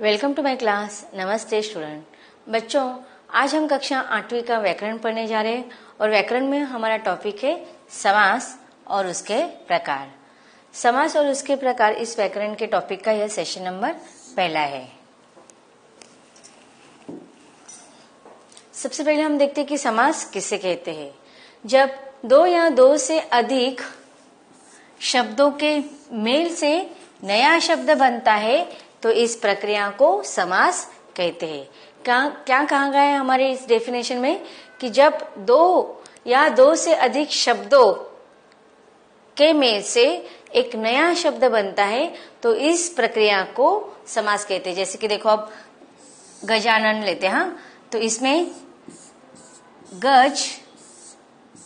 Welcome to my class. नमस्ते student. बच्चों, आज हम कक्षा 8वीं का व्याकरण पढ़ने जा रहे हैं और व्याकरण में हमारा टॉपिक है समास और उसके प्रकार। समास और उसके प्रकार इस व्याकरण के टॉपिक का यह सेशन नंबर पहला है। सबसे पहले हम देखते हैं कि समास किसे कहते हैं। जब दो या दो से अधिक शब्दों के मेल से नया शब्द बनता है तो इस प्रक्रिया को समास कहते हैं। क्या कहा गया है हमारे इस डेफिनेशन में कि जब दो या दो से अधिक शब्दों के मेल से एक नया शब्द बनता है तो इस प्रक्रिया को समास कहते हैं। जैसे कि देखो, अब गजानन लेते हैं, हाँ, तो इसमें गज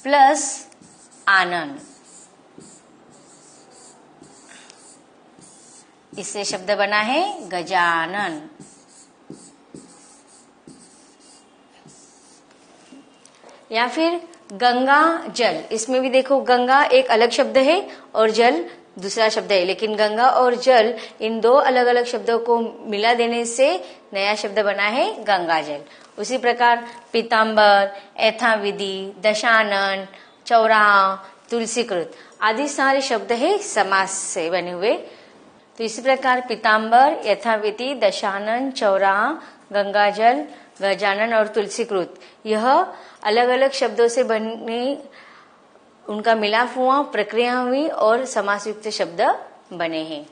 प्लस आनन, इससे शब्द बना है गजानन। या फिर गंगा जल, इसमें भी देखो गंगा एक अलग शब्द है और जल दूसरा शब्द है, लेकिन गंगा और जल इन दो अलग अलग शब्दों को मिला देने से नया शब्द बना है गंगा जल। उसी प्रकार पीताम्बर, यथाविधि, दशानन, चौराहा, तुलसीकृत आदि सारे शब्द है समास से बने हुए। तो इसी प्रकार पीताम्बर, यथाविधि, दशानन, चौराहा, गंगाजल, गजानन और तुलसीकृत यह अलग अलग शब्दों से बने, उनका मिलाप हुआ, प्रक्रिया हुई और समास युक्त शब्द बने हैं।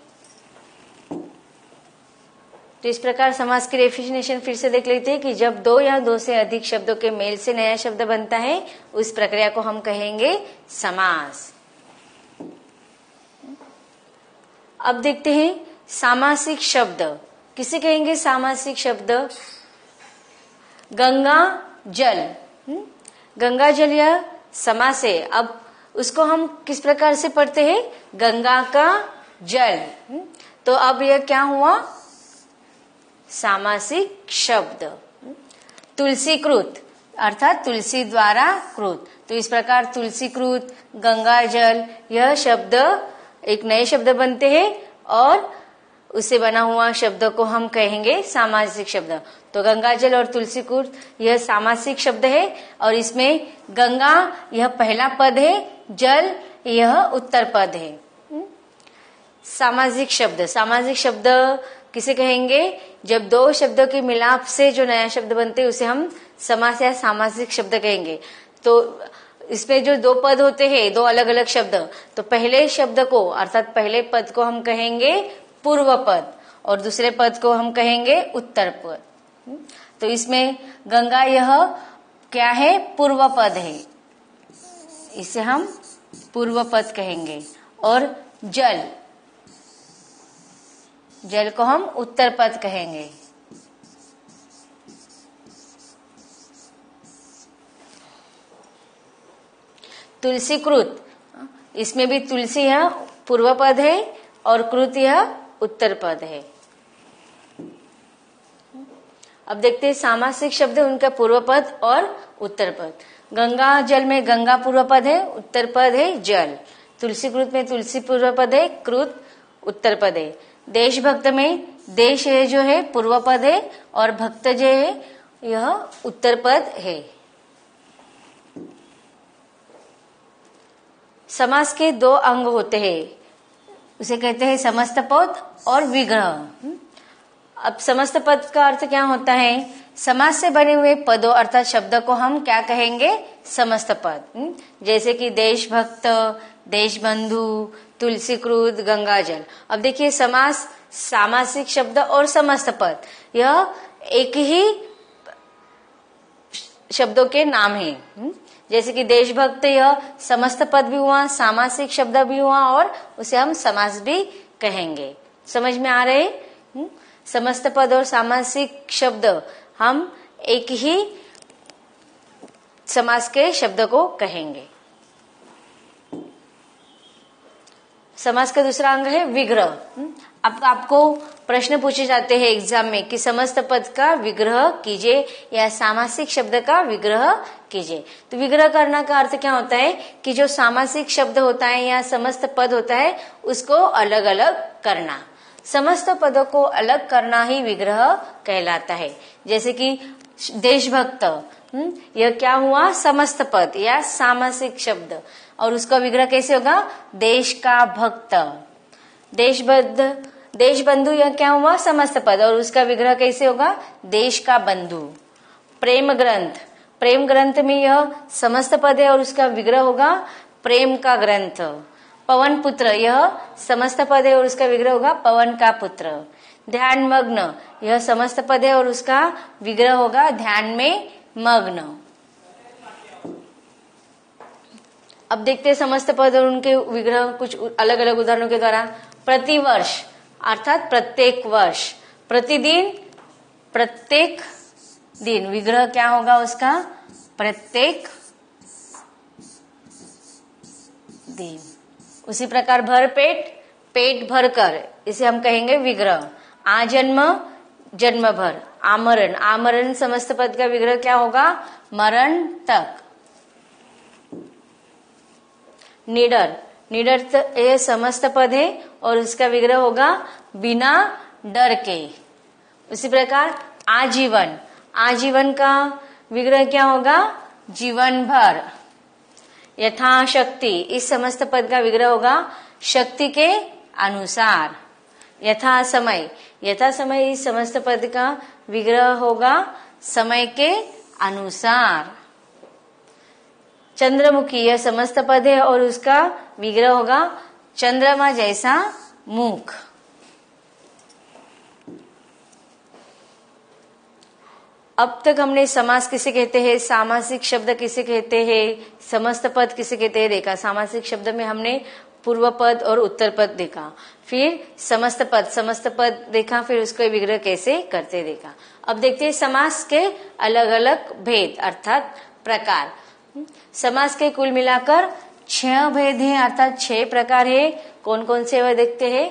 तो इस प्रकार समास की डेफिनेशन फिर से देख लेते हैं कि जब दो या दो से अधिक शब्दों के मेल से नया शब्द बनता है उस प्रक्रिया को हम कहेंगे समास। अब देखते हैं सामासिक शब्द किसे कहेंगे। सामासिक शब्द गंगा जल, गंगा जल यह समास है। अब उसको हम किस प्रकार से पढ़ते हैं, गंगा का जल। तो अब यह क्या हुआ, सामासिक शब्द। तुलसीकृत अर्थात तुलसी द्वारा कृत, तो इस प्रकार तुलसीकृत, गंगा जल यह शब्द एक नए शब्द बनते हैं और उससे बना हुआ शब्द को हम कहेंगे सामासिक शब्द। तो गंगाजल और तुलसीकृत यह सामासिक शब्द है और इसमें गंगा यह पहला पद है, जल यह उत्तर पद है। सामासिक शब्द, सामासिक शब्द किसे कहेंगे, जब दो शब्दों के मिलाप से जो नया शब्द बनते हैं उसे हम समास या सामासिक शब्द कहेंगे। तो इसमें जो दो पद होते हैं, दो अलग अलग शब्द, तो पहले शब्द को अर्थात पहले पद को हम कहेंगे पूर्व पद और दूसरे पद को हम कहेंगे उत्तर पद। तो इसमें गंगा यह क्या है, पूर्व पद है, इसे हम पूर्व पद कहेंगे। और जल, जल को हम उत्तर पद कहेंगे। तुलसीकृत, इसमें भी तुलसी यह पूर्व पद है और कृत यह उत्तर पद है। अब देखते हैं सामासिक शब्द, उनका पूर्व पद और उत्तर पद। गंगा जल में गंगा पूर्व पद है, उत्तर पद है जल। तुलसीकृत में तुलसी पूर्व पद है, कृत उत्तर पद है। देशभक्त में देश है जो है पूर्व पद है और भक्त जो है यह उत्तर पद है। समास के दो अंग होते हैं, उसे कहते हैं समस्त पद और विग्रह। अब समस्त पद का अर्थ क्या होता है, समास से बने हुए पदों अर्थात शब्द को हम क्या कहेंगे, समस्त पद। जैसे कि देशभक्त, देशबंधु, तुलसीकृत, गंगाजल। अब देखिए समास, सामासिक शब्द और समस्त पद यह एक ही शब्दों के नाम है। जैसे कि देशभक्त यह समस्त पद भी हुआ, सामासिक शब्द भी हुआ और उसे हम समास भी कहेंगे। समझ में आ रहे, समस्त पद और सामासिक शब्द हम एक ही समास के शब्द को कहेंगे। समास का दूसरा अंग है विग्रह। अब आपको प्रश्न पूछे जाते हैं एग्जाम में कि समस्त पद का विग्रह कीजिए या सामासिक शब्द का विग्रह कीजिए। तो विग्रह करना का अर्थ क्या होता है कि जो सामासिक शब्द होता है या समस्त पद होता है उसको अलग अलग करना। समस्त पदों को अलग करना ही विग्रह कहलाता है। जैसे कि देशभक्त, यह क्या हुआ, समस्त पद या सामासिक शब्द, और उसका विग्रह कैसे होगा, देश का भक्त। देशबंधु, यह क्या हुआ, समस्त पद, और उसका विग्रह कैसे होगा, देश का बंधु। प्रेम ग्रंथ, प्रेम ग्रंथ में यह समस्त पद है और उसका विग्रह होगा प्रेम का ग्रंथ। पवन पुत्र, यह समस्त पद है और उसका विग्रह होगा पवन का पुत्र। ध्यान मग्न, यह समस्त पद है और उसका विग्रह होगा ध्यान में मग्न। अब देखते हैं समस्त पद और उनके विग्रह कुछ अलग अलग उदाहरणों के द्वारा। प्रतिवर्ष अर्थात प्रत्येक वर्ष, प्रतिदिन प्रत्येक दिन, विग्रह क्या होगा उसका, प्रत्येक दिन। उसी प्रकार भर पेट, पेट भर कर, इसे हम कहेंगे विग्रह। आजन्म, जन्म भर। आमरण, आमरण समस्त पद का विग्रह क्या होगा, मरण तक। निडर, निडर ये समस्त पद है और उसका विग्रह होगा बिना डर के। उसी प्रकार आजीवन, आजीवन का विग्रह क्या होगा, जीवन भर। यथाशक्ति, इस समस्त पद का विग्रह होगा शक्ति के अनुसार। यथा समय, यथा समय इस समस्त पद का विग्रह होगा समय के अनुसार। चंद्रमुखी, यह समस्त पद है और उसका विग्रह होगा चंद्रमा जैसा मुख। अब तक हमने समास किसे कहते हैं, सामासिक शब्द किसे कहते हैं, समस्त पद किसे कहते हैं देखा। सामासिक शब्द में हमने पूर्व पद और उत्तर पद देखा, फिर समस्त पद देखा, फिर उसको विग्रह कैसे करते देखा। अब देखते हैं समास के अलग अलग भेद अर्थात प्रकार। समास के कुल मिलाकर 6 भेद हैं अर्थात 6 प्रकार है। कौन कौन से वह देखते हैं,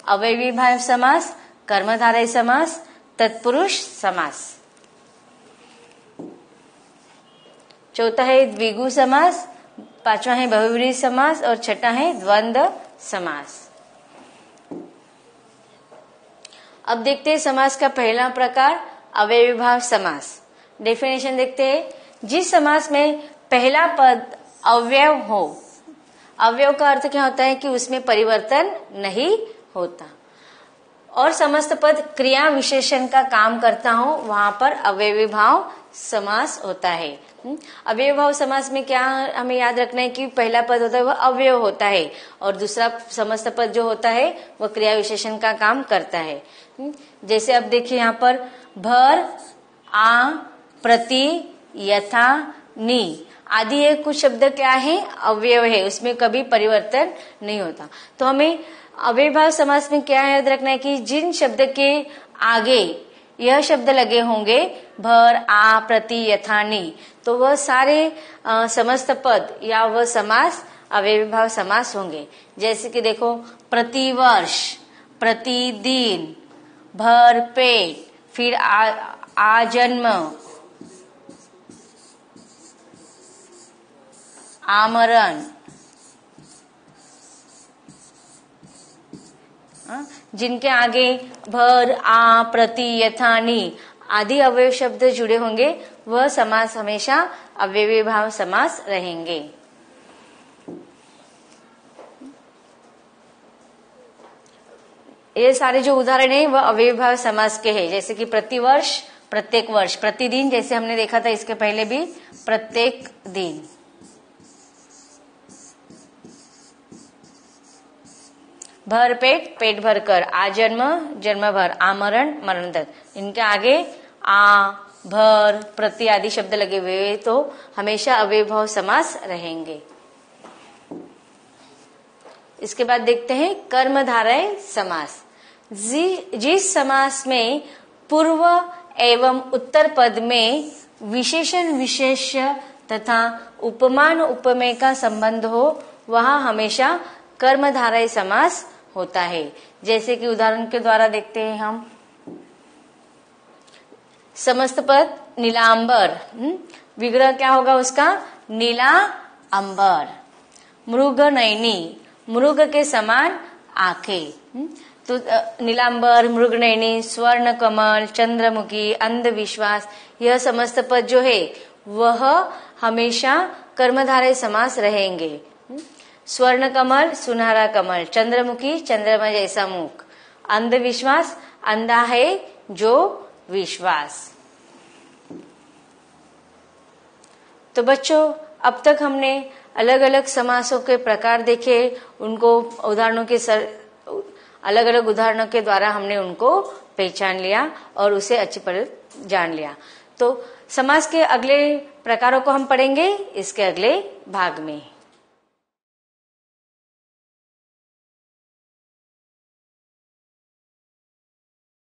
अव्ययी भाव समास, कर्मधारय समास, तत्पुरुष समास। चौथा है द्विगु समास, पांचवा है बहुव्रीहि समास और छठा है द्वंद्व समास। अब देखते हैं समास का पहला प्रकार अव्ययी भाव समास। डेफिनेशन देखते हैं, जिस समास में पहला पद अव्यय हो, अव्यय का अर्थ क्या होता है कि उसमें परिवर्तन नहीं होता, और समस्त पद क्रिया विशेषण का काम करता हो, वहां पर अव्ययी भाव समास होता है। अव्यय भाव समास में क्या हमें याद रखना है कि पहला पद होता है वह अव्यय होता है और दूसरा समस्त पद जो होता है वह क्रिया विशेषण का काम करता है। जैसे अब देखिए यहाँ पर भर, आ, प्रति, यथा, नी आदि ये कुछ शब्द क्या है, अव्यय है, उसमें कभी परिवर्तन नहीं होता। तो हमें अव्यय भाव समास में क्या याद रखना है कि जिन शब्द के आगे यह शब्द लगे होंगे भर, आ, प्रति, यथा, नी, तो वह सारे समस्त पद या वह समास अव्ययी भाव समास होंगे। जैसे कि देखो प्रतिवर्ष, प्रतिदिन, भर पेट, फिर आजन्म, आमरण, जिनके आगे भर, आ, प्रति, यथा, नी आदि अव्यय शब्द जुड़े होंगे वह समास हमेशा अव्ययी भाव समास रहेंगे। ये सारे जो उदाहरण है वह अव्ययी भाव समास के हैं। जैसे कि प्रतिवर्ष, प्रत्येक वर्ष, प्रतिदिन जैसे हमने देखा था इसके पहले भी, प्रत्येक दिन। भर पेट, पेट भर कर, आजन्म, जन्म भर, आमरण, मरण तक, इनके आगे आ, भर, प्रति आदि शब्द लगे हुए तो हमेशा अव्ययी भाव समास रहेंगे। इसके बाद देखते हैं कर्मधारय समास। जिस समास में पूर्व एवं उत्तर पद में विशेषण विशेष तथा उपमान उपमेय का संबंध हो वहां हमेशा कर्मधारय समास होता है। जैसे कि उदाहरण के द्वारा देखते हैं हम, समस्त पद नीलांबर, विग्रह क्या होगा उसका, नीला अंबर। मृग नयनी, मृग के समान आंखें। तो नीलांबर, मृगनयनी, स्वर्ण कमल, चंद्रमुखी, अंधविश्वास, यह समस्त पद जो है वह हमेशा कर्मधारय समास रहेंगे। स्वर्ण कमल, सुनहरा कमल, चंद्रमुखी, चंद्रमा जैसा मुख, अंधविश्वास, अंधा है जो विश्वास। तो बच्चों, अब तक हमने अलग अलग समासों के प्रकार देखे, उनको उदाहरणों के अलग अलग उदाहरणों के द्वारा हमने उनको पहचान लिया और उसे अच्छी तरह जान लिया। तो समास के अगले प्रकारों को हम पढ़ेंगे इसके अगले भाग में।